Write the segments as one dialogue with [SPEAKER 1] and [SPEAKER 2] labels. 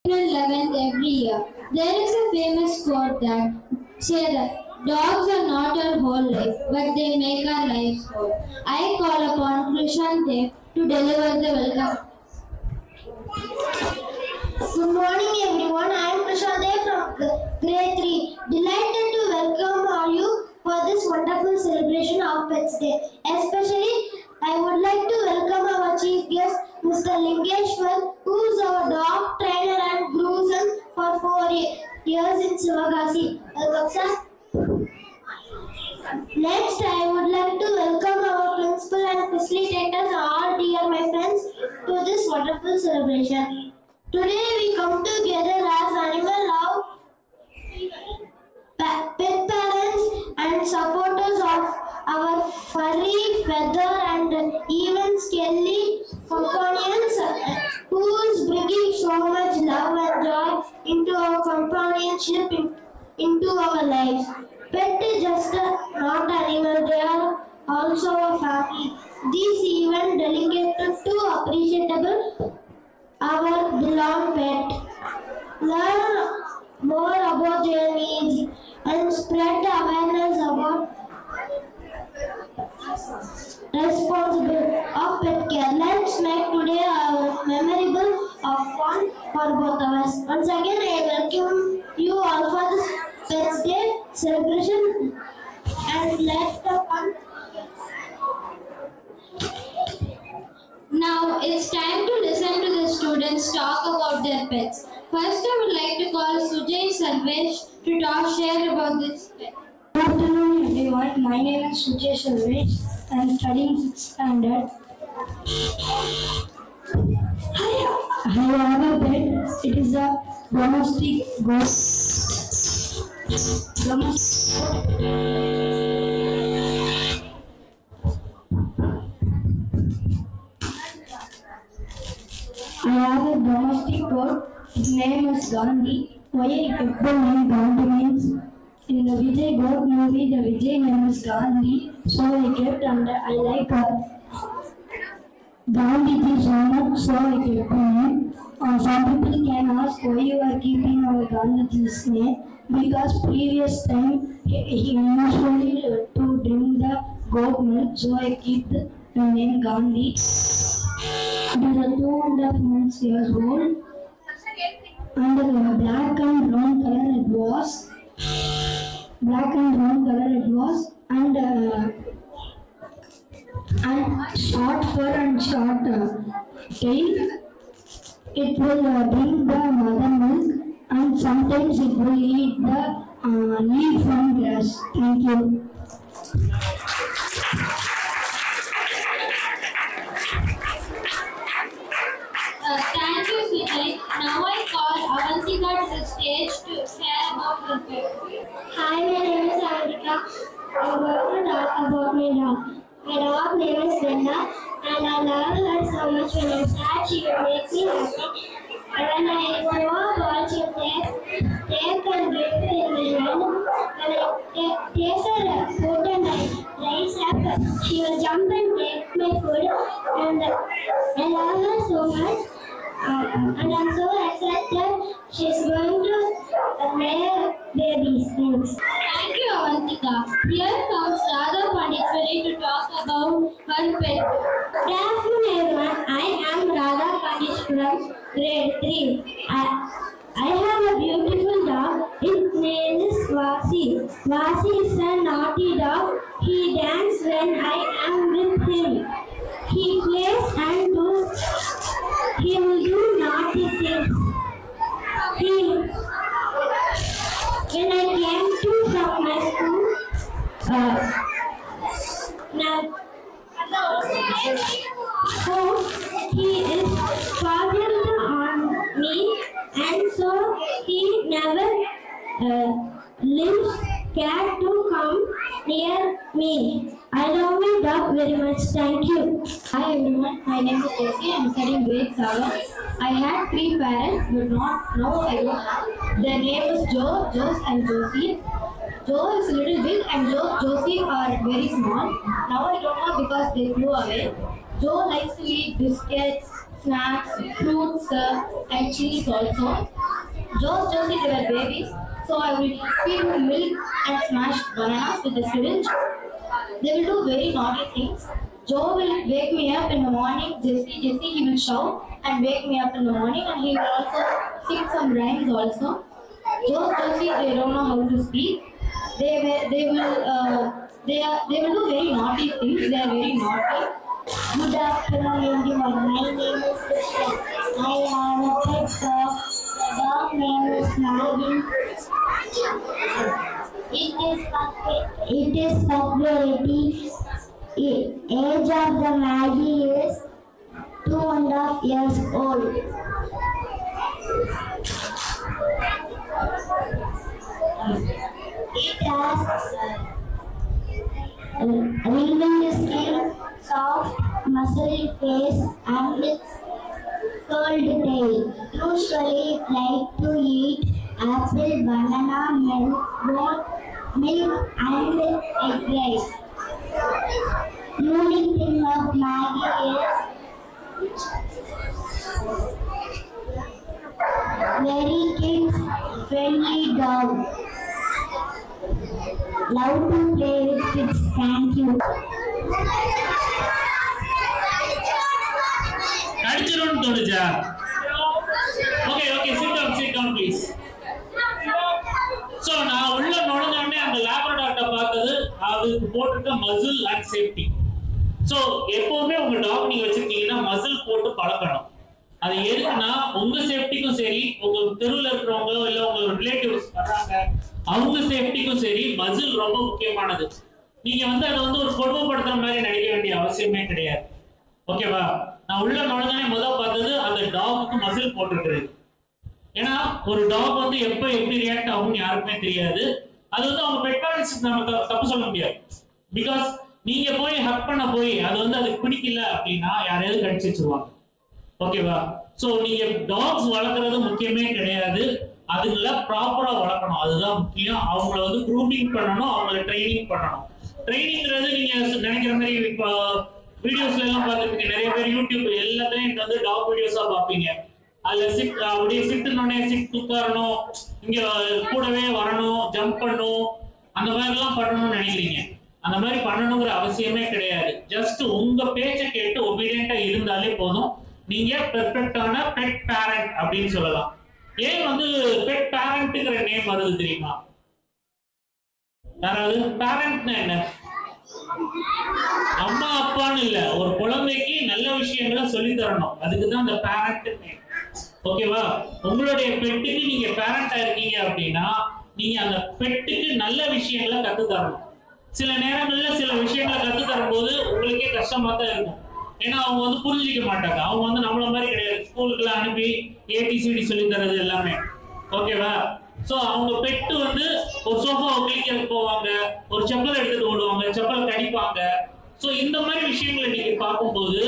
[SPEAKER 1] April 11th every year. There is a famous quote that says that dogs are not our whole life, but they make our lives whole. I call upon Krishante to deliver the welcome.
[SPEAKER 2] Good morning everyone, I am Krishante from grade 3. Delighted to welcome all you for this wonderful celebration of Pets Day. Especially, I would like to welcome our chief guest, Mr. Lingeshwar, who is our dog trainer and groomer for 4 years in Sivagasi. Welcome, sir. Next, I would like to welcome our principal and facilitators, all dear my friends, to this wonderful celebration. Today we come together as animal love, pet parents and supporters of our furry, feather and even scaly companions who is bringing so much love and joy into our companionship, into our lives. Pet is just not animal, they are also a family. These even delicate to appreciable our beloved pet. Learn more about their needs and spread awareness about responsibility of pet care. Let's make today a memorable of fun for both of us. Once again, I welcome you all for this Pets Day celebration and let the fun.
[SPEAKER 1] Now it's time to listen to the students talk about their pets. First, I would like to call Sujay Sarvesh to share about this pet.
[SPEAKER 3] Good afternoon everyone, my name is Sujay Sarvesh. I am studying 6th standard. I have a pet. It is a domestic goat. I have a domestic goat. Its name is Gandhi. Why I kept the name Gandhi means in the Vijay goat movie, the Vijay name is Gandhi. So I kept and I like Gandhi so much, so I kept the name. Some people can ask why you are keeping our Gandhi's name, because previous time he usually to drink the goat milk, so I keep the name Gandhi. It is a 2.5 months years old, and black and brown color it was. And short fur and short tail. It will drink the mother milk, and sometimes it will eat the leaf and grass. Thank you.
[SPEAKER 1] Thank you, Sujay. Now I call Avantika to the stage to share about her pet.
[SPEAKER 2] Hi, my name is Avantika. I'm going to talk about my dog. My dog name is Brenda, and I love her so much. When I'm sad, she will make me happy. And when I throw a ball, she take and break it in my hand. When I take her food and I rise up, she will jump and take my food. And I love her so much. And I'm so excited she's going to lay babies. Thanks.
[SPEAKER 1] Thank you, Avantika. Here comes Radha Panditwari to talk about her pet.
[SPEAKER 2] Good afternoon, everyone. I am Radha Pandish from grade 3. I have a beautiful dog. Its name is Vasi. Vasi is a naughty dog. He dances when I am with him. He plays and he will do naughty things. When I came to from my school, so he is father on me, and so he never leaves cat to come near me. I love my dog very much. Thank you.
[SPEAKER 1] Hi everyone, my name is Jessie. I am studying grade 7. I had 3 parents, but now I don't have. Their name is Joe, Jose and Josie. Joe is a little big and Josie are very small. Now I don't know because they flew away. Joe likes to eat biscuits, snacks, fruits and cheese also. Joe's Josies were babies, so I will feed them milk and smash bananas with a syringe. They will do very naughty things. Joe will wake me up in the morning. Jesse, he will shout and wake me up in the morning, and he will also sing some rhymes also. Joe's Josies, they don't know how to speak. They will do very naughty things. They are very naughty.
[SPEAKER 2] Good afternoon, everyone. My name is Krishna. I have a pet dog. The dog name is Maggie. It is February. Age of the Maggie is 2.5 years old. It has wrinkly skin, soft, muscly face, and curled tail. Usually, it likes to eat apple, banana, milk, and egg rice. Unique thing of Maggie is very kid-friendly dog. Love to play with kids. Thank you.
[SPEAKER 4] Okay, sit down please. So நான் உள்ள நுழைஞ்சோடனே அந்த லேப்ரடார்ட்ட பார்த்தது அதுக்கு போட்டுருக்க muscle and safety. So எப்பவுமே உங்க talk நீங்க வச்சிருக்கீங்கன்னா muscle போட்டு பழக்கணும். அது எதுக்குன்னா உங்க சேஃப்டிக்கும் சரி, உங்க தெருவில் இருக்கிறவங்க இல்ல உங்க ரிலேட்டிவ்ஸ் வர்றாங்க அவங்க சேஃப்டிக்கும் சரி மசில் ரொம்ப முக்கியமானது. நீங்க அதை ஒரு கொடுமைப்படுத்துற மாதிரி நினைக்க வேண்டிய அவசியமே கிடையாது. ஓகேவா? நான் உள்ள நுழைஞ்சோடனே முதல் பார்த்தது அந்த டாகுக்கு மசில் போட்டுருக்கிறது. ஏன்னா ஒரு டாக் எப்ப எப்படி ரியாக்ட் ஆகும்னு யாருக்குமே தெரியாது. அது அவங்க பெட் பேரண்ட்ஸ் நம்ம தப்பு சொல்ல முடியாது. பிகாஸ் நீங்க போய் ஹக் பண்ண போய் அது அதுக்கு பிடிக்கல அப்படின்னா யாரையாவது கடிச்சு வச்சிருவாங்க. ஓகேவா? சோ நீங்க டாக்ஸ் வளர்க்கறது முக்கியமே கிடையாது. அதுங்களை ப்ராப்பரா வளர்க்கணும், அதுதான் முக்கியம். அவங்கள க்ரூமிங் பண்ணணும், அவங்கள ட்ரைனிங் பண்ணணும். ட்ரைனிங்கிறது நீங்க நினைக்கிற மாதிரி இப்போ வீடியோஸ்ல எல்லாம் பார்த்துருப்பீங்க. நிறைய பேர் யூடியூப் எல்லாத்தையும் டாக் வீடியோஸா பார்ப்பீங்க. அதுல அப்படியே சிட்டுனோடனே உட்காரணும், இங்க கூடவே வரணும், ஜம்ப் பண்ணணும், அந்த மாதிரி எல்லாம் பண்ணணும்னு நினைக்கிறீங்க. அந்த மாதிரி பண்ணணுங்கிற அவசியமே கிடையாது. ஜஸ்ட் உங்க பேச்சை கேட்டு ஒபீடியண்டா இருந்தாலே போதும். நீங்க பெர்ஃபெக்டான பெட் பேரண்ட் அப்படின்னு சொல்லலாம். ஏன் பெட் பேரண்ட்ங்கிற நேம் வருது தெரியுமா? யாராவது பேரண்ட்னா என்ன? அம்மா அப்பான்னு இல்ல, ஒரு குழந்தைக்கு நல்ல விஷயங்களை சொல்லி தரணும். அதுக்குதான் அந்த பேரண்ட் நேம். ஓகேவா? உங்களுடைய பெட்டுக்கு நீங்க பேரண்டா இருக்கீங்க அப்படின்னா நீங்க அந்த பெட்டுக்கு நல்ல விஷயங்களை கத்து தரணும். சில நேரங்கள்ல சில விஷயங்களை கத்து தரும் போது உங்களுக்கே கஷ்டமா தான் இருக்கும். ஏன்னா அவங்க புரிஞ்சிக்க மாட்டாங்க. அவங்க நம்மள மாதிரி கிடையாது. ஸ்கூலுக்குள்ள அனுப்பி ஏபிசிடி சொல்லி தரது எல்லாமே. ஓகேவா? சோ அவங்க பெட்டு ஒரு சோஃபாவை கிளிக்கிறதுக்கு போவாங்க, ஒரு செப்பல் எடுத்துட்டு ஓடுவாங்க, செப்பலை கடிப்பாங்க. சோ இந்த மாதிரி விஷயங்களை நீங்க பார்க்கும்போது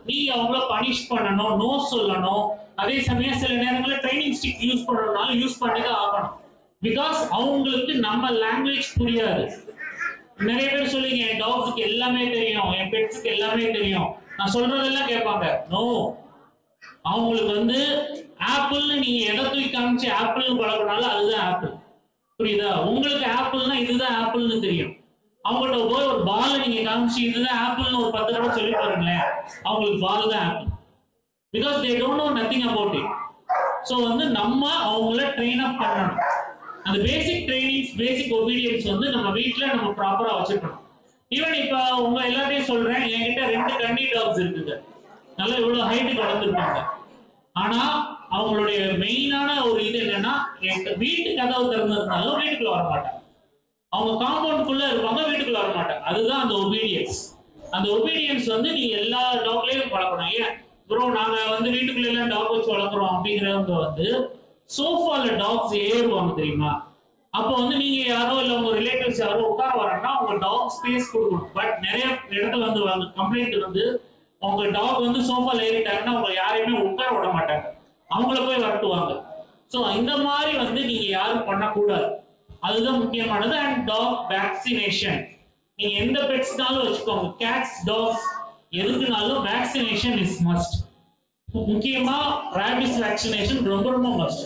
[SPEAKER 4] நீங்க அவங்கள பனிஷ் பண்ணணும், நோ சொல்லணும். அதே சமயம் சில நேரங்களில் ட்ரைனிங் ஸ்டிக் யூஸ் பண்ணணும்னாலும் யூஸ் பண்ணி தான் ஆகணும். பிகாஸ் அவங்களுக்கு நம்ம லாங்குவேஜ் புரியாது. நிறைய பேர் சொல்லுங்க என் டாக்ஸுக்கு எல்லாமே தெரியும், என் பெட்ஸுக்கு எல்லாமே தெரியும், நான் சொல்றதெல்லாம் கேட்பாங்க. நோ, அவங்களுக்கு ஆப்பிள்னு நீங்க எதை தூக்கி காமிச்சு ஆப்பிள்னு பழக்கினாலும் அதுதான் ஆப்பிள். புரியுதா? உங்களுக்கு ஆப்பிள்னா இதுதான் ஆப்பிள்னு தெரியும். அவங்கள்ட்ட போய் ஒரு பால் நீங்க காமிச்சு இதுதான் ஆப்பிள்னு ஒரு 10 தடவை சொல்லி பாருங்களேன், அவங்களுக்கு பால் தான் apple. Because they don't know nothing about it. So நம்ம அவங்கள ட்ரெயின் அப் பண்ணணும். அந்த பேசிக் ட்ரைனிங்ஸ், பேசிக் ஒபீடியன்ஸ் நம்ம வீட்டில் நம்ம ப்ராப்பரா வச்சுக்கணும். ஈவன் இப்போ உங்க எல்லாத்தையும் சொல்றேன், என்கிட்ட 2 கன்னி டாக்ஸ் இருக்குங்க. நல்லா இவ்வளவு ஹைட்டுக்கு வளர்ந்துருப்பாங்க. ஆனா அவங்களுடைய மெயினான ஒரு இது என்னன்னா, வீட்டு கதவு திறந்திருந்தாலும் வீட்டுக்குள்ள வர மாட்டாங்க. அவங்க காம்பவுண்டுக்குள்ள இருப்பாங்க, வீட்டுக்குள்ள வர மாட்டாங்க. அதுதான் அந்த ஒபீடியன்ஸ். அந்த ஒபீடியன்ஸ் நீங்க எல்லா டாக்லயும் பழக்கணும். ஏன் ப்ரோ நாங்க வீட்டுக்குள்ள எல்லாம் டாக் வச்சு வளர்க்குறோம் அப்படிங்கிறவங்க சோஃபால டாக்ஸ் ஏறுவாங்க தெரியுமா? அப்போ நீங்க யாரோ இல்ல உங்க ரிலேட்டிவ்ஸ் யாரோ உட்கார வராங்கன்னா உங்க டாக் ஸ்பேஸ் கொடுக்கணும். பட் நிறைய இடத்துல கம்ப்ளைண்ட் உங்க டாக் சோஃபால ஏறிட்டாங்கன்னா உங்க யாரையுமே உட்கார விட மாட்டாங்க, அவங்கள போய் வரட்டுவாங்க. ஸோ இந்த மாதிரி நீங்க யாரும் பண்ணக்கூடாது. அதுதான் முக்கியமானது. அண்ட் டாக் வேக்சினேஷன் நீங்க எந்த பெட்ஸ்னாலும் வச்சுக்கோங்க, கேட்ஸ், டாக்ஸ் எதுக்குனாலும் வேக்சினேஷன் இஸ் மஸ்ட். முக்கியமா ரேபிஸ் வேக்சினேஷன் ரொம்ப ரொம்ப மஸ்ட்.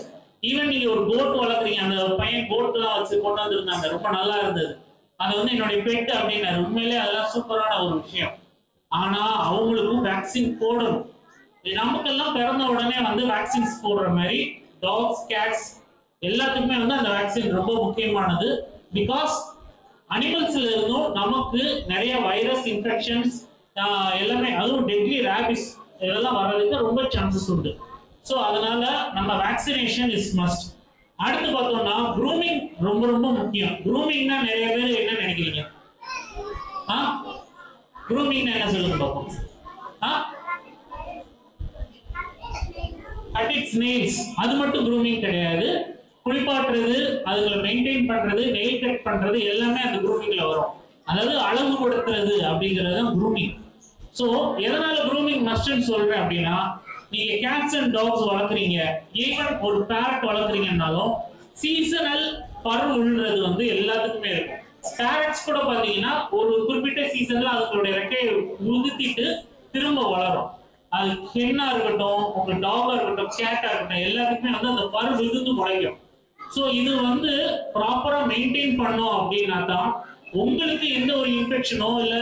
[SPEAKER 4] ஈவன் நீங்க ஒரு கோட் வளர்க்குறீங்க, அந்த பையன் கோட்லாம் வச்சு கொண்டு வந்திருந்தாங்க, ரொம்ப நல்லா இருந்தது. அது வந்து என்னுடைய பெட் அப்படின்னாரு. உண்மையிலே அதெல்லாம் சூப்பரான ஒரு விஷயம். ஆனா அவங்களுக்கும் வேக்சின் போடணும். நமக்கெல்லாம் பிறந்த உடனே வந்து வேக்சின்ஸ் போடுற மாதிரி டாக்ஸ், கேட்ஸ் எல்லாத்துக்குமே வந்து அந்த வேக்சின் ரொம்ப முக்கியமானது. பிகாஸ் அனிமல்ஸ்ல இருந்தும் நமக்கு நிறைய வைரஸ் இன்ஃபெக்ஷன்ஸ் எல்லாமே, அதுவும் டெட்லி ரேபிஸ் இதெல்லாம் வர்றதுக்கு ரொம்ப சான்சஸ் உண்டு. ஸோ அதனால நம்ம வேக்சினேஷன் இஸ் மஸ்ட். அடுத்து பார்த்தோம்னா க்ரூமிங் ரொம்ப ரொம்ப முக்கியம். க்ரூமிங்னா நிறைய பேர் என்ன நினைக்கிறீங்க? க்ரூமிங்னா என்ன சொல்லுங்க பார்ப்போம். கட் இட்ஸ் நெயில்ஸ், அது மட்டும் க்ரூமிங் கிடையாது. குளிப்பாட்டுறது, அதுகளை மெயின்டைன் பண்றது, நெயில் கட் பண்றது எல்லாமே அந்த க்ரூமிங்ல வரும். அதாவது அழகுபடுத்துறது அப்படிங்கிறது தான் க்ரூமிங். ஸோ எதனால க்ரூமிங் மஸ்ட்னு சொல்றேன் அப்படின்னா, நீங்க கேட்ஸ் அண்ட் டாக்ஸ் வளர்க்குறீங்க, ஈவன் ஒரு பேரட் வளர்க்குறீங்கன்னாலும் சீசனல் பருவ உள்றது வந்து எல்லாத்துக்குமே இருக்கும். பேரட்ஸ் கூட பாத்தீங்கன்னா ஒரு குறிப்பிட்ட சீசன்ல அதுங்களுடைய ரெக்கையை உதுத்திட்டு திரும்ப வளரும். அது ஹென்னா இருக்கட்டும், உங்க டாகா இருக்கட்டும், கேட்டா இருக்கட்டும், எல்லாத்துக்குமே வந்து அந்த பரு விழுந்து முளைக்கும். ஸோ இது வந்து ப்ராப்பரா மெயின்டைன் பண்ணோம் அப்படின்னா தான் உங்களுக்கு எந்த ஒரு இன்ஃபெக்ஷனோ இல்ல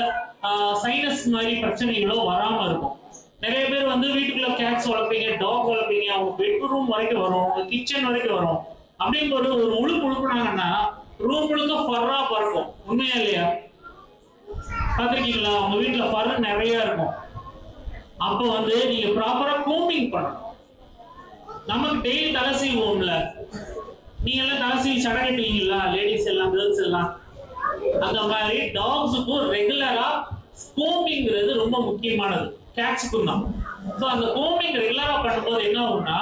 [SPEAKER 4] சைனஸ் மாதிரி பிரச்சனைகளோ வராம இருக்கும். நிறைய பேர் வந்து வீட்டுக்குள்ள கேட்ஸ் வளர்ப்பீங்க, டாக் வளர்ப்பீங்க, அவங்க பெட்ரூம் வரைக்கும் வரும், உங்க கிச்சன் வரைக்கும் வரும். அப்படின்னு ஒரு உழுப்பு உழுப்புனாங்கன்னா ரூம் முழுக்க ஃபர்ரா பறக்கும். உண்மையா இல்லையா? பாத்திருக்கீங்களா? உங்க வீட்டுல ஃபர் நிறைய இருக்கும். அப்போ வந்து நீங்க ப்ராப்பரா கூம்பிங் பண்ணணும். நமக்கு டெய்லி தலை சீவுவோம்ல, நீங்க எல்லாம் தலை சீவி சடகட்டுவீங்களா? லேடிஸ் எல்லாம், கேர்ள்ஸ் எல்லாம். அந்த மாதிரி டாக்ஸுக்கும் ரெகுலரா கூம்பிங்கிறது ரொம்ப முக்கியமானது. கேட்ஸுக்கும் தான். ஸோ அந்த கோமிங் ரெகுலரா பண்ணும்போது என்ன ஆகும்னா,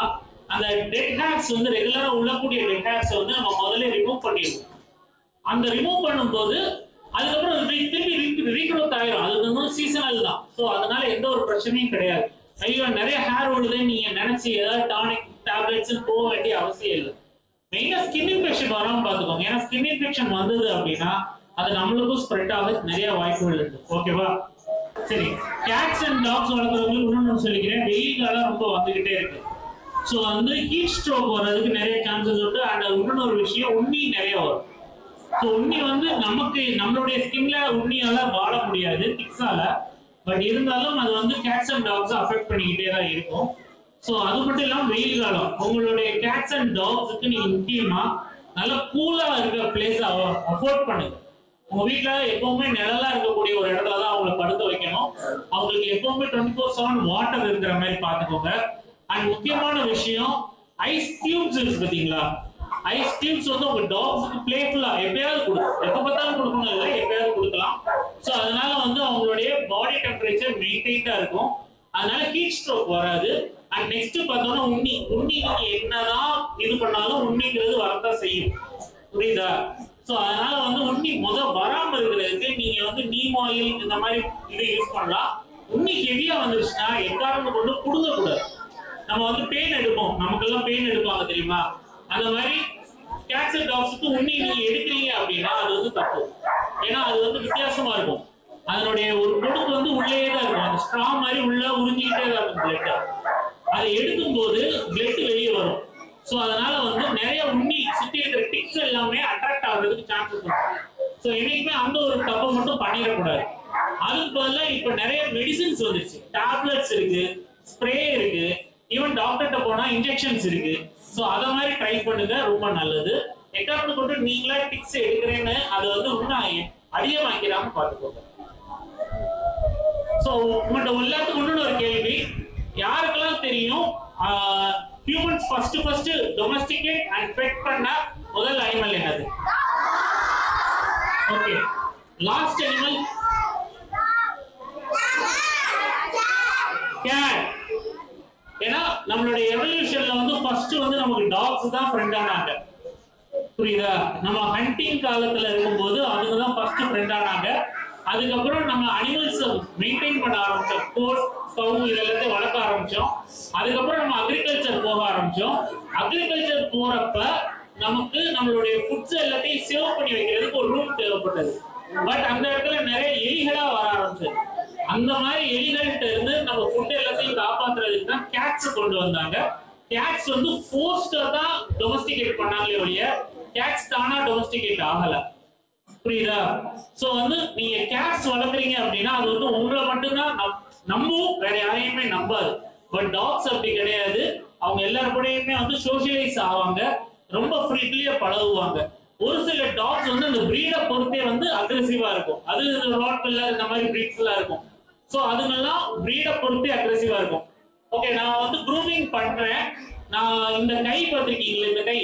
[SPEAKER 4] அந்த டெட் ஹேர்ஸ் வந்து ரெகுலரா உள்ளக்கூடிய டெட் ஹேர்ஸ் வந்து நம்ம முதல்ல ரிமூவ் பண்ணிடுவோம். அந்த ரிமூவ் பண்ணும்போது அதுக்கப்புறம் திருப்பி ரீக்ரோத் ஆயிரும். அது வந்து சீசனல் தான். ஸோ அதனால எந்த ஒரு பிரச்சனையும் கிடையாது. ஐயோ நிறைய ஹேர் விழுதுன்னு நீங்க நினைச்சு ஏதாவது டானிக் டேப்லெட்ஸ் போக வேண்டிய அவசியம் இல்லை. மெயினா ஸ்கின் இன்ஃபெக்ஷன் வராம பாத்துக்கோங்க. ஏன்னா ஸ்கின் இன்ஃபெக்ஷன் வந்தது அப்படின்னா அது நம்மளுக்கும் ஸ்ப்ரெட் ஆக நிறைய வாய்ப்புகள் இருக்கு. ஓகேவா? சரி, கேட்ஸ் அண்ட் டாக்ஸ் வளர்க்குறவங்களுக்கு இன்னொன்று சொல்லிக்கிறேன். வெயில் காலம் ரொம்ப வந்துகிட்டே இருக்கு. ஸோ வந்து ஹீட் ஸ்ட்ரோக் வர்றதுக்கு நிறைய சான்சஸ் உண்டு. அண்ட் இன்னொரு விஷயம், உண்ணி நிறைய வரும். ஸோ உண்ணி வந்து நமக்கு நம்மளுடைய ஸ்கின்ல உண்ணியால வாழ முடியாது, திக்ஸால. பட் இருந்தாலும் அது வந்து கேட்ஸ் அண்ட் டாக்ஸ் அஃபெக்ட் பண்ணிக்கிட்டே தான் இருக்கும். ஸோ அது மட்டும் இல்லாமல் வெயில் காலம் உங்களுடைய கேட்ஸ் அண்ட் டாக்ஸுக்கு நீங்க முக்கியமா நல்ல கூலா இருக்கிற பிளேஸ் அஃபோர்ட் பண்ணுங்க. உங்க வீட்டுல எப்பவுமே நிழலா இருக்கக்கூடிய ஒரு இடத்துல தான் அவங்களை படுக்க வைக்கணும். அவங்களுக்கு எப்பவுமே 24/7 வாட்டர் இருக்கிற மாதிரி பாத்துக்கோங்க. அண்ட் முக்கியமான விஷயம், ஐஸ் கியூப்ஸ் இருக்கு பாத்தீங்களா? ஐஸ் கியூப்ஸ் வந்து உங்க டாக்ஸுக்கு பிளேஃபுல்லா எப்பயாவது கொடுக்கும். எப்ப பார்த்தாலும் கொடுக்கணும் இல்லை, எப்பயாவது கொடுக்கலாம். ஸோ அதனால வந்து அவங்களுடைய பாடி டெம்பரேச்சர் மெயின்டைன்டா இருக்கும். அதனால ஹீட் ஸ்ட்ரோக் வராது. அண்ட் நெக்ஸ்ட் பார்த்தோம்னா உண்ணி நீங்க என்னதான் இது பண்ணாலும் உண்ணிங்கிறது வரத்தான் செய்யும். புரியுதா? ஸோ அதனால வந்து உண்ணி வராம இருக்கிறதுக்கு நீங்க வந்து நீம் ஆயில் இந்த மாதிரி இது யூஸ் பண்ணலாம். உண்ணி ஹெவியா வந்துருச்சுன்னா எக்காரணம் கொண்டு கொடுக்க கூடாது. நம்ம வந்து பெயின் எடுப்போம், நமக்கெல்லாம் பெயின் எடுப்பாங்க தெரியுமா? அந்த மாதிரி கேட்ஸ் அண்ட் டாக்ஸுக்கு உண்ணி நீங்க எடுக்கிறீங்க அப்படின்னா அது வந்து தப்பு. ஏன்னா அது வந்து வித்தியாசமா இருக்கும். அதனுடைய ஒரு கொடுக்கு வந்து உள்ளே தான் இருக்கும். அந்த ஸ்ட்ரா மாதிரி உள்ள உறிஞ்சிக்கிட்டே தான் இருக்கும் பிளட். அதை எடுக்கும் போது பிளட் வெளியே வரும். ஸோ அதனால வந்து நிறைய உண்ணி சுற்றி இருக்கிற டிக்ஸ் எல்லாமே அட்ராக்ட் ஆகுறதுக்கு சான்சஸ் இருக்கும். ஸோ என்னைக்குமே அந்த ஒரு தப்பை மட்டும் பண்ணிடக்கூடாது. அதுக்கு பதிலாக இப்போ நிறைய மெடிசின்ஸ் வந்துருச்சு, டேப்லெட்ஸ் இருக்கு, ஸ்ப்ரே இருக்கு, ஈவன் டாக்டர்கிட்ட போனா இன்ஜெக்ஷன்ஸ் இருக்கு. ஸோ அதை மாதிரி ட்ரை பண்ணுங்க, ரொம்ப நல்லது. எக்காரணம் கொண்டு நீங்களா டிக்ஸ் எடுக்கிறேன்னு அது வந்து இன்னும் அதிகமாக்கிறாம பார்த்துக்கோங்க. ஸோ உங்கள்கிட்ட எல்லாத்துக்கும் இன்னொன்று ஒரு கேள்வி, யாருக்கெல்லாம் தெரியும் humans first domesticate and pet பண்ண முதல் அனிமல் என்னது? Okay, last animal cat. ஏன்னா நம்மளுடைய எவல்யூஷன்ல வந்து ஃபர்ஸ்ட் வந்து நமக்கு டாக்ஸ் தான் ஃப்ரெண்ட் ஆனாங்க. புரியுதா? நம்ம ஹண்டிங் காலத்துல இருக்கும்போது அதுங்க தான் ஃபர்ஸ்ட் ஃப்ரெண்ட் ஆனாங்க. அதுக்கப்புறம் நம்ம அனிமல்ஸ் மெயின்டைன் பண்ண ஆரம்பிச்சோம், கோட் கவு இதெல்லாத்தையும் வளர்க்க ஆரம்பிச்சோம். அதுக்கப்புறம் நம்ம அக்ரிகல்ச்சர் போக ஆரம்பிச்சோம். அக்ரிகல்ச்சர் போறப்ப நமக்கு நம்மளுடைய ஃபுட்ஸ் எல்லாத்தையும் சேவ் பண்ணி வைக்கிறதுக்கு ஒரு ரூம் தேவைப்பட்டது. பட் அந்த இடத்துல நிறைய எலிகளா வர ஆரம்பிச்சது. அந்த மாதிரி எலிகள்கிட்ட இருந்து நம்ம ஃபுட் எல்லாத்தையும் காப்பாற்றுறதுக்கு தான் கேட்ஸ் கொண்டு வந்தாங்க. கேட்ஸ் வந்து ஃபோர்ஸ்டா தான் டொமஸ்டிகேட் பண்ணாங்களே ஒழிய கேட்ஸ் தானா டொமஸ்டிகேட் ஆகல. புரியுதா? சோ வந்து நீங்க கேட்ஸ் வளர்க்குறீங்க அப்படின்னா அது வந்து உங்களை மட்டும்தான் நம்பும், வேற யாரையுமே நம்பாது. பட் டாக்ஸ் அப்படி கிடையாது. அவங்க எல்லாரும் கூடயுமே வந்து சோஷியலைஸ் ஆவாங்க, ரொம்ப ஃப்ரீக்லியா பழகுவாங்க. ஒரு சில டாக்ஸ் வந்து அந்த பிரீடை பொறுத்தே வந்து அக்ரெசிவா இருக்கும். அது ராட்வெல்லர் இந்த மாதிரி பிரீட்ஸ் எல்லாம் இருக்கும். சோ அதுங்கெல்லாம் பிரீடை பொறுத்தே அக்ரெசிவா இருக்கும். ஓகே, நான் வந்து க்ரூமிங் பண்றேன். நான் இந்த கை பார்த்திருக்கீங்களா? இந்த கை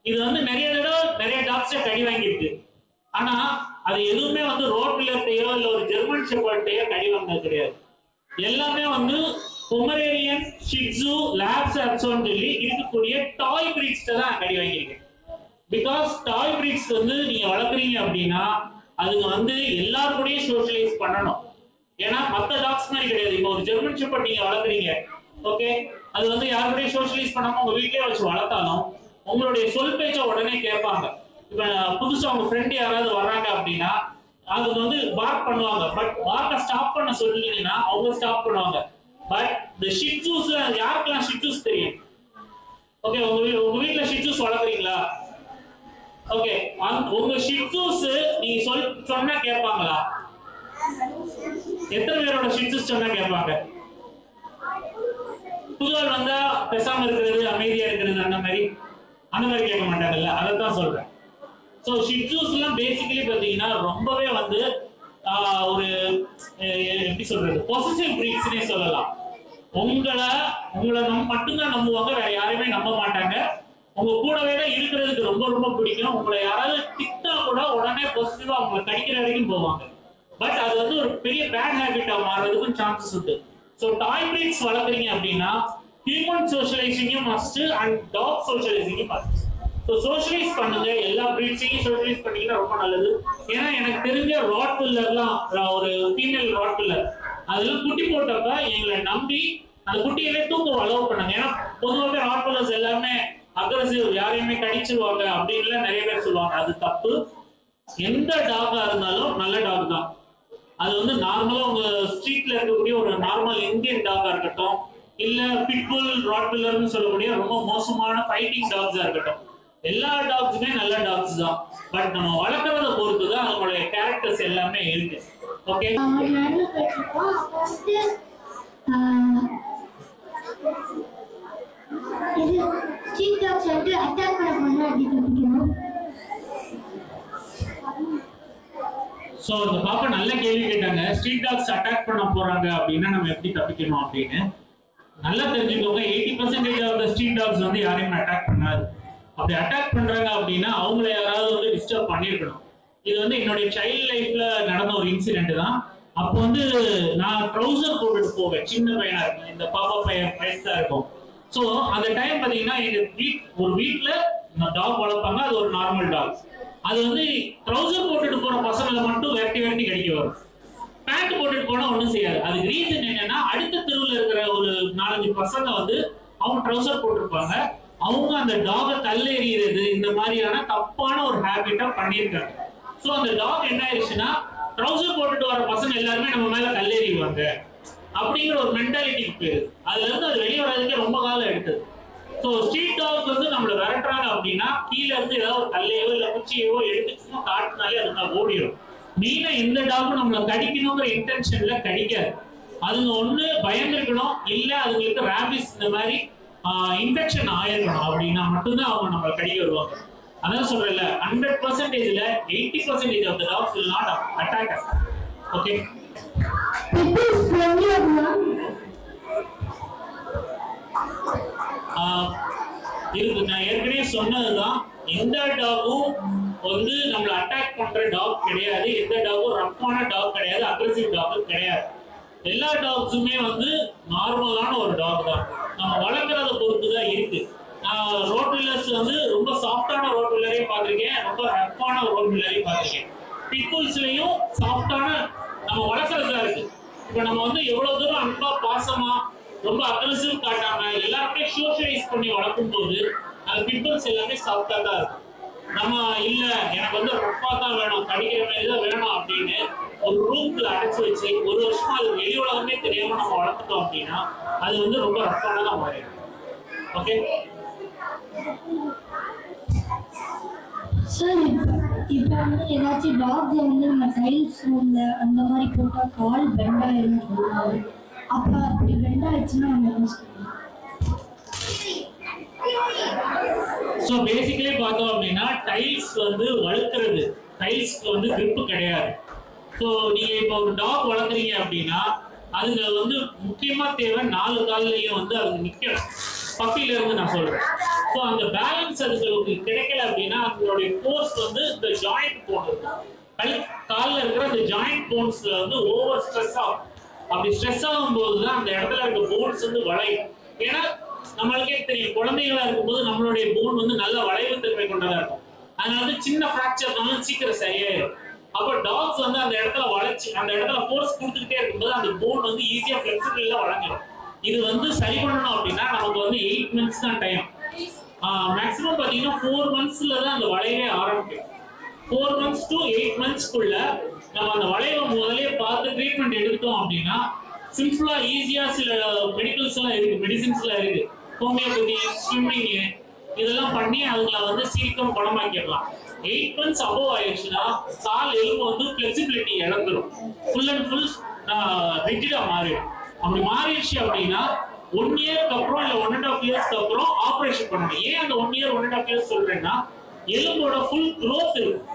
[SPEAKER 4] இது வந்து நிறைய தடவை நிறைய டாக்ஸை கடி வாங்கியிருக்கு. ஆனா அது எதுவுமே வந்து ரோட்வில்லர்டையோ இல்ல ஒரு ஜெர்மன் ஷெப்பர்டையோ கடி வாங்கினது கிடையாது. எல்லாமே வந்து பொமரேனியன், ஷிட்ஸு, லேப்ஸாப்ஸோன்னு சொல்லி இருக்கக்கூடிய டாய் பிரீட்ஸ்ட தான் கடி வாங்கியிருக்கேன். பிகாஸ் டாய் பிரீட்ஸ் வந்து நீங்க வளர்க்குறீங்க அப்படின்னா அதுங்க வந்து எல்லாருக்கூடயும் சோஷியலைஸ் பண்ணணும். ஏன்னா மற்ற டாக்ஸ் மாதிரி கிடையாது. இப்போ ஒரு ஜெர்மன் ஷெப்பர்ட் நீங்க வளர்க்குறீங்க, ஓகே, அது வந்து யாருக்கூடயும் சோஷியலைஸ் பண்ணாம உங்க வீட்லயே வச்சு வளர்த்தாலும் உங்களுடைய சொல் பேச்ச உடனே கேட்பாங்க. இப்ப புதுசா அவங்க ஃப்ரெண்ட் யாராவது வர்றாங்க அப்படின்னா அது வந்து பார்க் பண்ணுவாங்க. பட் பார்க்க ஸ்டாப் பண்ண சொல்லிட்டீங்கன்னா அவங்க ஸ்டாப் பண்ணுவாங்க. பட் இந்த ஷிட்ஸூஸ்ல யாருக்கெல்லாம் ஷிட்ஸூஸ் தெரியும்? ஓகே, உங்க வீட்ல ஷிட்ஸூஸ் வளர்க்குறீங்களா? ஓகே, உங்க ஷிட்ஸூஸ் நீங்க சொன்னா கேட்பாங்களா? எத்தனை பேரோட ஷிட்ஸூஸ் சொன்னா கேட்பாங்க? புதுவாள் வந்தா பேசாம இருக்கிறது, அமைதியா இருக்கிறது, அந்த மாதிரி கேட்க மாட்டாங்கல்ல. அதான் சொல்றேன். சோ ஷிட்ஸூஸ் எல்லாம் பேசிக்கலி பாத்தீங்கன்னா ரொம்பவே வந்து ஒரு எப்படி சொல்றது, பொசசிவ் பிரீட்ஸ்னே சொல்லலாம். உங்களை மட்டும்தான் நம்புவாங்க, வேற யாரையுமே நம்ப மாட்டாங்க. உங்க கூடவே தான் இருக்கிறதுக்கு ரொம்ப ரொம்ப பிடிக்கும். உங்களை யாராவது திட்டா கூட உடனே பொசிட்டிவா உங்களை கடிக்கிற வரைக்கும் போவாங்க. பட் அது வந்து ஒரு பெரிய பேட் ஹேபிட்டா மாறதுக்கும் சான்சஸ் இருக்கு. ஸோ டாய் பிரீட்ஸ் வளர்க்குறீங்க அப்படின்னா ஹியூமன் சோஷியலைசிங்கும் மஸ்ட் அண்ட் டாக் சோஷியலைசிங்கும் மஸ்ட். ஸோ சோஷியலைஸ் பண்ணுங்க, எல்லா பிரீட்ஸையும் சோஷியலைஸ் பண்ணீங்கன்னா ரொம்ப நல்லது. ஏன்னா எனக்கு தெரிஞ்ச ராட்வில்லர்லாம் ஒரு ஃபீமேல் ராட்வில்லர் அதெல்லாம் குட்டி போட்டப்ப எங்களை நம்பி அந்த குட்டியவே தூக்க அலோவ் பண்ணாங்க. ஏன்னா பொதுவாகவே ராட்வில்லர்ஸ் எல்லாமே அக்ரெசிவ், யாரையுமே கடிச்சிருவாங்க அப்படின்னு நிறைய பேர் சொல்லுவாங்க. அது தப்பு. எந்த டாகா இருந்தாலும் நல்ல டாக் தான். அது வந்து நார்மலா உங்க ஸ்ட்ரீட்ல இருக்கக்கூடிய ஒரு நார்மல் இந்தியன் டாகா இருக்கட்டும், இல்ல பிட்புல், ராட்வில்லர்னு சொல்லக்கூடிய ரொம்ப மோசமான ஃபைட்டிங் டாக்ஸா இருக்கட்டும், எல்லா டாக்ஸுமே நல்ல டாக்ஸ் தான். பட் நம்ம வளர்க்கறத பொறுத்து தான் அவங்களுடைய கேரக்டர்ஸ் எல்லாமே இருக்கு. ஓகே,
[SPEAKER 2] இது ஸ்ட்ரீட் டாக்ஸ் வந்து அட்டாக் பண்ண அப்படி கத்துக்கணும்.
[SPEAKER 4] சோ இந்த பாப்பா நல்ல கேள்வி கேட்டாங்க. ஸ்ட்ரீட் டாக்ஸ் அட்டாக் பண்ண போறாங்க அப்படின்னா நம்ம எப்படி தப்பிக்கணும் அப்படின்னு நல்லா தெரிஞ்சுக்கோங்க. 80% ஆஃப் தி ஸ்ட்ரீட் டாக்ஸ் வந்து யாரையும் அட்டாக் பண்ணாது. அப்படி அட்டாக் பண்றாங்க அப்படின்னா அவங்கள யாராவது வந்து டிஸ்டர்ப் பண்ணிருக்கணும். இது வந்து என்னுடைய சைல்ட் லைஃப்ல நடந்த ஒரு இன்சிடென்ட் தான். அப்போ வந்து நான் ட்ரௌசர் போட்டுட்டு போவேன், சின்ன பையனா இருக்கும், இந்த பாப்பா பையன் வயசா இருக்கும். ஸோ அந்த டைம் பார்த்தீங்கன்னா எங்க ஒரு வீட்டுல டாக் வளர்ப்பாங்க. அது ஒரு நார்மல் டாக். அது வந்து ட்ரௌசர் போட்டுட்டு போற பசங்களை மட்டும் விரட்டி கடிக்க வரும். பேண்ட் போட்டுட்டு போனா ஒன்றும் செய்யாது. அதுக்கு ரீசன் என்னன்னா அடுத்த தெருவில் இருக்கிற ஒரு 4-5 பசங்க வந்து அவங்க ட்ரௌசர் போட்டிருப்பாங்க. அவங்க அந்த டாகை கல்லெறிகிறது இந்த மாதிரியான தப்பான ஒரு ஹேபிட்டா பண்ணியிருக்காங்க. ஸோ அந்த டாக் என்ன ஆயிடுச்சுன்னா ட்ரௌசர் போட்டுட்டு வர பசங்க எல்லாருமே நம்ம மேல கல்லெறிவாங்க அப்படிங்கிற ஒரு மென்டாலிட்டிக்கு போயிருது. அதுல இருந்து அது வெளியே வர்றதுக்கே ரொம்ப காலம் எடுத்தது. ஸோ ஸ்ட்ரீட் டாக் வந்து நம்மளை விரட்டுறாங்க அப்படின்னா கீழே இருந்து ஏதாவது ஒரு கல்லையோ இல்லை குச்சியோ எடுத்து காட்டினாலே அது ஓடிடும். மெயினா எந்த டாக்கும் நம்மளை கடிக்கணுங்கிற இன்டென்ஷன்ல கடிக்காது. அதுங்க ஒண்ணு பயந்துருக்கணும், இல்ல அதுங்களுக்கு ரேபிஸ் இந்த மாதிரி இன்ஃபெக்ஷன் ஆயிருக்கணும். அப்படின்னா மட்டும்தான் அவங்க நம்மளை கடிக்க வருவாங்க. அதான் சொல்றேன்ல, 100%ல 80% of the dogs will not attack us. Okay, இருக்கு. நான் ஏற்கனவே சொன்னதுதான், எந்த டாகும் வந்து நம்மளை அட்டாக் பண்ற டாக் கிடையாது. எந்த டாகும் ரஃப்பான டாக் கிடையாது, அக்ரெசிவ் டாக் கிடையாது. எல்லா டாக்ஸுமே வந்து நார்மலான ஒரு டாக் தான். நம்ம வளர்க்கறத பொறுத்து தான் இருக்கு. ரோட்வில்லர்ஸ் வந்து ரொம்ப சாஃப்டான ரோட்வில்லரையும் பார்த்திருக்கேன், ரொம்ப ரஃப்பான ரோட்வில்லரையும் பார்த்திருக்கேன். பிக்குல்ஸ்லயும் சாஃப்டான நம்ம வளர்க்கறதா இருக்கு. இப்ப நம்ம வந்து எவ்வளவு தூரம் அன்பா பாசமா ரொம்ப அக்ரெசிவ் காட்டாம எல்லாருமே சோஷியலைஸ் பண்ணி வளர்க்கும் போது அந்த பிம்பிள்ஸ் எல்லாமே சாஃப்டா தான் இருக்கும். நம்ம இல்ல எனக்கு வந்து ரஃப்பா தான் வேணும், கடிக்கிற மாதிரி தான் வேணும் அப்படின்னு ஒரு ரூம்ல அடைச்சு வச்சு ஒரு வருஷமா அது வெளி உலகமே தெரியாம நம்ம வளர்த்துட்டோம் அப்படின்னா அது வந்து ரொம்ப ரஃப்பானதான் மாறிடும். ஓகே
[SPEAKER 3] சார் இப்போ வந்து ஏதாச்சும் டாக்ஸ் வந்து நம்ம டைல்ஸ் ரூம்ல அந்த மாதிரி போட்டால் கால் பெண்ட் ஆயிருன்னு சொல்லுவாங்க. அப்போ அப்படி பெண்ட் ஆயிடுச்சுன்னா நம்ம என்ன சொல்லுவோம்?
[SPEAKER 4] ஸோ பேசிக்கலி பார்த்தோம் அப்படின்னா டைல்ஸ் வந்து வளர்க்குறது, டைல்ஸ்க்கு வந்து கிரிப்பு கிடையாது. ஸோ நீங்கள் இப்போ ஒரு டாக் வளர்க்குறீங்க அப்படின்னா அதுக்கு வந்து முக்கியமாக தேவை 4 கால்லையும் வந்து அதுக்கு நிற்கணும். பப்பில இருந்து நான் சொல்கிறேன். ஸோ அந்த பேலன்ஸ் அதுக்கு கிடைக்கல அப்படின்னா அதனுடைய ஃபோர்ஸ் வந்து இந்த ஜாயிண்ட் போன் இருக்கும், காலில் இருக்கிற அந்த ஜாயிண்ட் போன்ஸ்ல வந்து ஓவர் ஸ்ட்ரெஸ் ஆகும். அப்படி ஸ்ட்ரெஸ் ஆகும்போது தான் அந்த இடத்துல இருக்க போன்ஸ் வந்து வளையும். ஏன்னா நம்மளுக்கே தெரியும், குழந்தைகளா இருக்கும்போது நம்மளுடைய போன் வந்து நல்ல வளைவு தன்மை கொண்டதா இருக்கும். அதனால வந்து சின்ன ஃப்ராக்சர்னாலும் சீக்கிரம் சரியாயிடும். அப்போ டாக்ஸ் வந்து அந்த இடத்துல வளைச்சு அந்த இடத்துல ஃபோர்ஸ் கொடுத்துக்கிட்டே இருக்கும்போது அந்த போன் வந்து ஈஸியா ஃபிளெக்சிபிளா வளைஞ்சிடும். இது வந்து சரி பண்ணணும் அப்படின்னா நமக்கு வந்து 8 months தான் டைம். மேக்ஸிமம் பார்த்தீங்கன்னா 4 monthsல தான் அந்த வளைவே ஆரம்பிக்கும். 4 months to 8 monthsக்குள்ள நம்ம அந்த வளைவை முதலே பார்த்து ட்ரீட்மெண்ட் எடுத்தோம் அப்படின்னா சிம்பிளா ஈஸியா சில மெடிக்கல்ஸ் எல்லாம் இருக்கு, மெடிசின்ஸ் எல்லாம் இருக்கு, ஹோமியோபதி, ஸ்விம்மிங் இதெல்லாம் பண்ணி அதுல வந்து சீக்கிரம் குணமாக்கிடலாம். 8 months அபோவ் ஆயிடுச்சுன்னா கால் எலும்பு வந்து ஃபிளெக்சிபிலிட்டி இழந்துடும், ஃபுல் அண்ட் ஃபுல் ரிஜிடா மாறிடும். அப்படி மாறிடுச்சு அப்படின்னா 1 yearக்கு அப்புறம் இல்ல 1.5 yearsக்கு அப்புறம் ஆபரேஷன் பண்ணணும். ஏன் அந்த 1 year 1.5 years சொல்றேன்னா எலும்போட ஃபுல் growth இருக்கும்.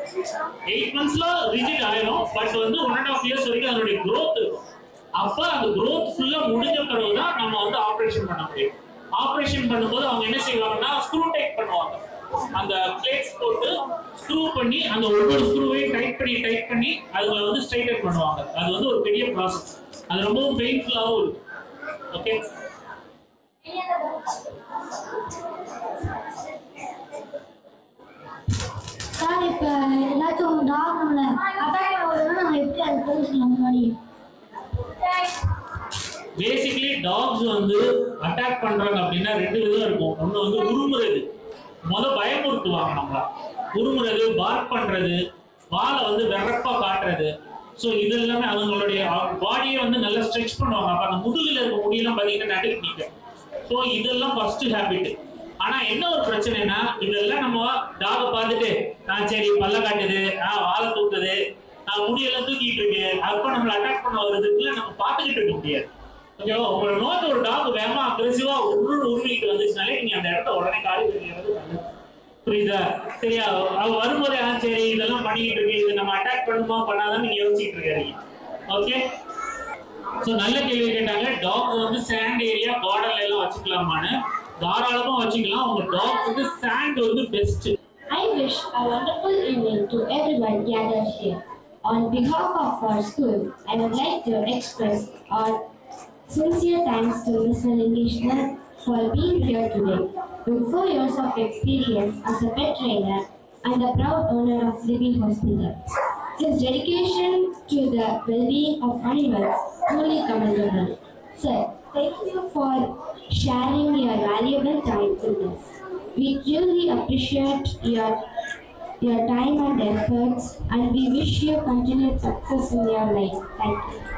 [SPEAKER 4] 8 monthsல ரிஜிட் ஆயிடும், பட் வந்து 1.5 years வரைக்கும் அதனுடைய growth இருக்கும். அப்ப அந்த growth ஃபுல்லா முடிஞ்ச பிறகுதான் நம்ம வந்து ஆபரேஷன் பண்ண முடியும். ஆபரேஷன் பண்ணும்போது அவங்க என்ன செய்வாங்கன்னா ஸ்க்ரூ டைட் பண்ணுவாங்க. அந்த பிளேட்ஸ் போட்டு ஸ்க்ரூ பண்ணி அந்த ஒவ்வொரு ஸ்க்ரூவையும் டைட் பண்ணி அதுல வந்து ஸ்ட்ரைட்டன் பண்ணுவாங்க. அது வந்து ஒரு பெரிய ப்ராசஸ், அது ரொம்பவும் பெயின்ஃபுல்லாகவும் இருக்கும். ஓகே
[SPEAKER 3] சார், இப்போ ஏதாச்சும் டாக் நம்மளை அட்டாக் பண்ணுறதுன்னா நம்ம எப்படி அதை தெரிஞ்சுக்கலாம்? முன்னாடி
[SPEAKER 4] பேசிக்கலி டாக்ஸ் வந்து அட்டாக் பண்றாங்க அப்படின்னா 2 விதம் இருக்கும். ஒண்ணு வந்து உருமுறது, பயமுறுத்துவாங்க நம்மள, உருமுறது, பார்க் பண்றது, வாலை வந்து வெறப்பா காட்டுறது. ஸோ இது எல்லாமே அவங்களுடைய பாடியை வந்து நல்லா ஸ்ட்ரெச் பண்ணுவாங்க. அப்ப அந்த முதுகுல இருக்க முடியெல்லாம் பார்த்தீங்கன்னா நடுக்கு நிற்கும். ஸோ இதெல்லாம் ஃபர்ஸ்ட் ஹேபிட். ஆனா என்ன ஒரு பிரச்சனைனா இதெல்லாம் நம்ம டாகை பார்த்துட்டு சரி பல்ல காட்டுது, வாழை தூக்குது, முடியெல்லாம் தூக்கிட்டு இருக்கு, அப்ப நம்மளை அட்டாக் பண்ண வருதுக்குள்ள நம்ம பார்த்துக்கிட்டு இருக்க முடியாது. ஓகேவா? உங்களை நோக்கி ஒரு டாக் வேகமா அக்ரெசிவா உருவிட்டு வந்துச்சுனாலே நீங்க அந்த இடத்த உடனே காலி பண்ணிடுறது நல்லது. புரியுதா? சரியா? அவ வரும்போதே சரி இதெல்லாம் பண்ணிக்கிட்டு இருக்கு, இது நம்ம அட்டாக் பண்ணுமா பண்ணாதான் நீங்க யோசிச்சுட்டு இருக்காதீங்க. ஓகே, ஸோ நல்ல கேள்வி கேட்டாங்க. டாக் வந்து சாண்ட் ஏரியா பார்டர்ல எல்லாம் வச்சுக்கலாமான்னு. தாராளமா வச்சுக்கலாம். உங்க டாக் வந்து சாண்ட் வந்து best.
[SPEAKER 2] I wish a wonderful evening to everyone gathered here. On behalf of our school, I would like to express our sincere thanks to Mr. Lingeshwar for being here today. With 4 years of experience as a pet trainer and a proud owner of Living Hospital, his dedication to the well-being of animals truly commendable. Sir, thank you for sharing your valuable time with us. We truly appreciate your time and efforts, and we wish you continued success in your life. Thank you.